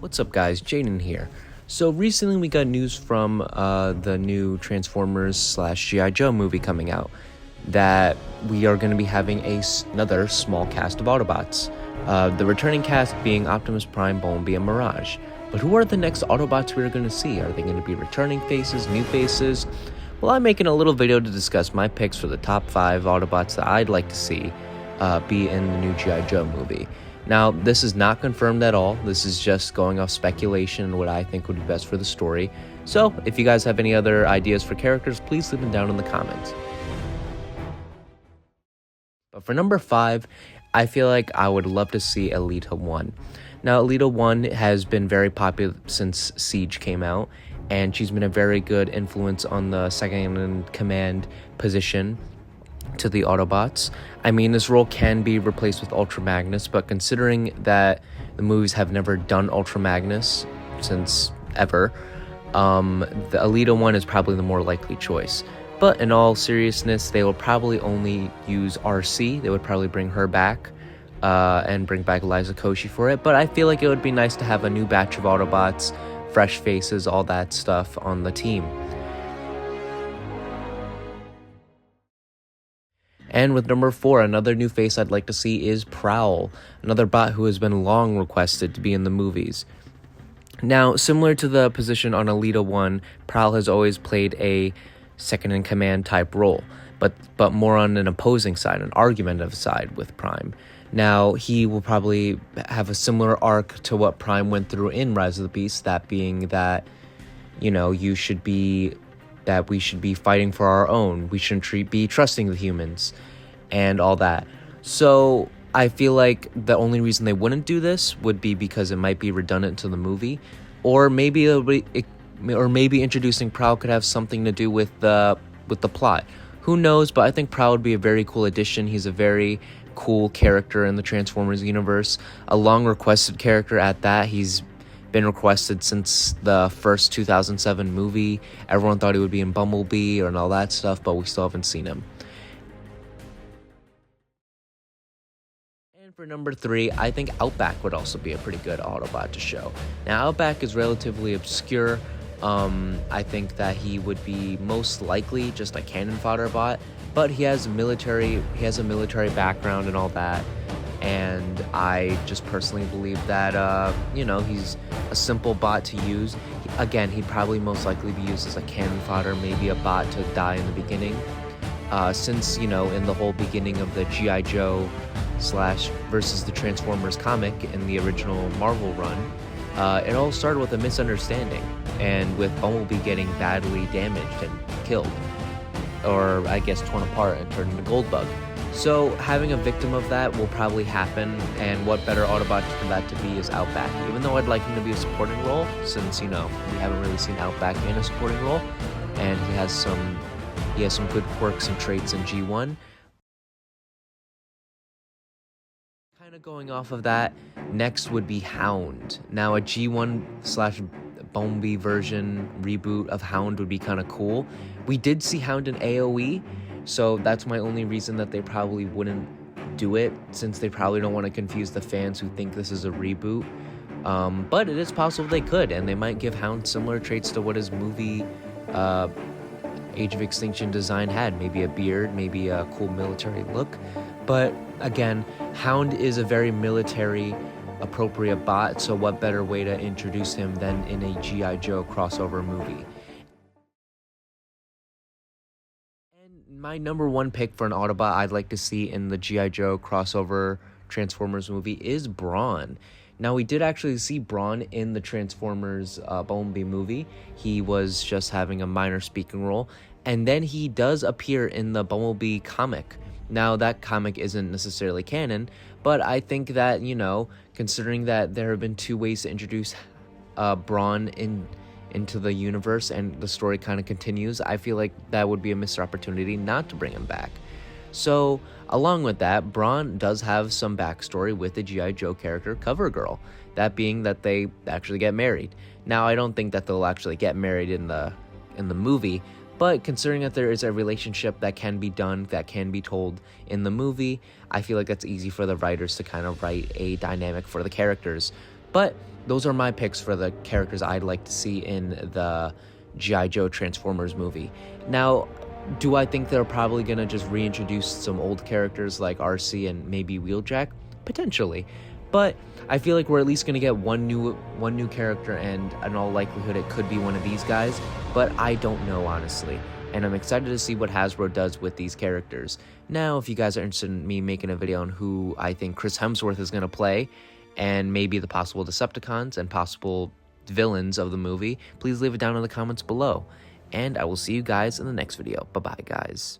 What's up guys, Jaden here. So recently we got news from the new Transformers / G.I. Joe movie coming out that we are going to be having another small cast of Autobots. The returning cast being Optimus Prime, Bumblebee, and Mirage. But who are the next Autobots we are going to see? Are they going to be returning faces, new faces? Well, I'm making a little video to discuss my picks for the top 5 Autobots that I'd like to see be in the new G.I. Joe movie. Now, this is not confirmed at all. This is just going off speculation and what I think would be best for the story. So, if you guys have any other ideas for characters, please leave them down in the comments. But for number 5, I feel like I would love to see Alita 1. Now, Alita 1 has been very popular since Siege came out, and she's been a very good influence on the second-in-command position to the Autobots. I mean, this role can be replaced with Ultra Magnus, but considering that the movies have never done Ultra Magnus since ever, the Alita 1 is probably the more likely choice. But in all seriousness, they will probably only use RC. They would probably bring her back and bring back Liza Koshy for it. But I feel like it would be nice to have a new batch of Autobots, fresh faces, all that stuff on the team. And with number 4, another new face I'd like to see is Prow, another bot who has been long requested to be in the movies. Now, similar to the position on Alita 1, Prow has always played a second-in-command type role, but more on an opposing side, an argumentative side with Prime. Now, he will probably have a similar arc to what Prime went through in Rise of the Beast, that being that, you know, we should be fighting for our own. We shouldn't be trusting the humans and all that. So I feel like the only reason they wouldn't do this would be because it might be redundant to the movie, or maybe introducing Prow could have something to do with the plot. Who knows? But I think Prow would be a very cool addition. He's a very cool character in the Transformers universe, a long requested character at that. He's been requested since the first 2007 movie. Everyone thought he would be in Bumblebee and all that stuff, but we still haven't seen him. And for number 3, I think Outback would also be a pretty good Autobot to show. Now, Outback is relatively obscure. I think that he would be most likely just a cannon fodder bot, but he has a military background and all that. And I just personally believe that, he's a simple bot to use. Again, he'd probably most likely be used as a cannon fodder, maybe a bot to die in the beginning. Since, in the whole beginning of the G.I. Joe / versus the Transformers comic in the original Marvel run, it all started with a misunderstanding, and with Bumblebee getting badly damaged and killed, or I guess torn apart and turned into Goldbug. So having a victim of that will probably happen, and what better Autobot for that to be is Outback. Even though I'd like him to be a supporting role, since, we haven't really seen Outback in a supporting role, and he has some good quirks and traits in G1. Kind of going off of that, next would be Hound. Now, a G1 / Bumblebee version reboot of Hound would be kind of cool. We did see Hound in AoE, so that's my only reason that they probably wouldn't do it, since they probably don't want to confuse the fans who think this is a reboot. But it is possible they could, and they might give Hound similar traits to what his movie Age of Extinction design had. Maybe a beard, maybe a cool military look. But again, Hound is a very military appropriate bot, so what better way to introduce him than in a G.I. Joe crossover movie? And my number 1 pick for an Autobot I'd like to see in the G.I. Joe crossover Transformers movie is Braun. Now, we did actually see Braun in the Transformers Bumblebee movie. He was just having a minor speaking role, and then he does appear in the Bumblebee comic. Now, that comic isn't necessarily canon, but I think that, considering that there have been 2 ways to introduce Braun into the universe and the story kind of continues, I feel like that would be a missed opportunity not to bring him back. So, along with that, Braun does have some backstory with the G.I. Joe character CoverGirl, that being that they actually get married. Now, I don't think that they'll actually get married in the in the movie. But considering that there is a relationship that can be done, that can be told in the movie, I feel like that's easy for the writers to kind of write a dynamic for the characters. But those are my picks for the characters I'd like to see in the G.I. Joe Transformers movie. Now, do I think they're probably going to just reintroduce some old characters like RC and maybe Wheeljack? Potentially. But I feel like we're at least going to get one new character, and in all likelihood it could be one of these guys, but I don't know, honestly. And I'm excited to see what Hasbro does with these characters. Now, if you guys are interested in me making a video on who I think Chris Hemsworth is going to play, and maybe the possible Decepticons and possible villains of the movie, please leave it down in the comments below. And I will see you guys in the next video. Bye-bye, guys.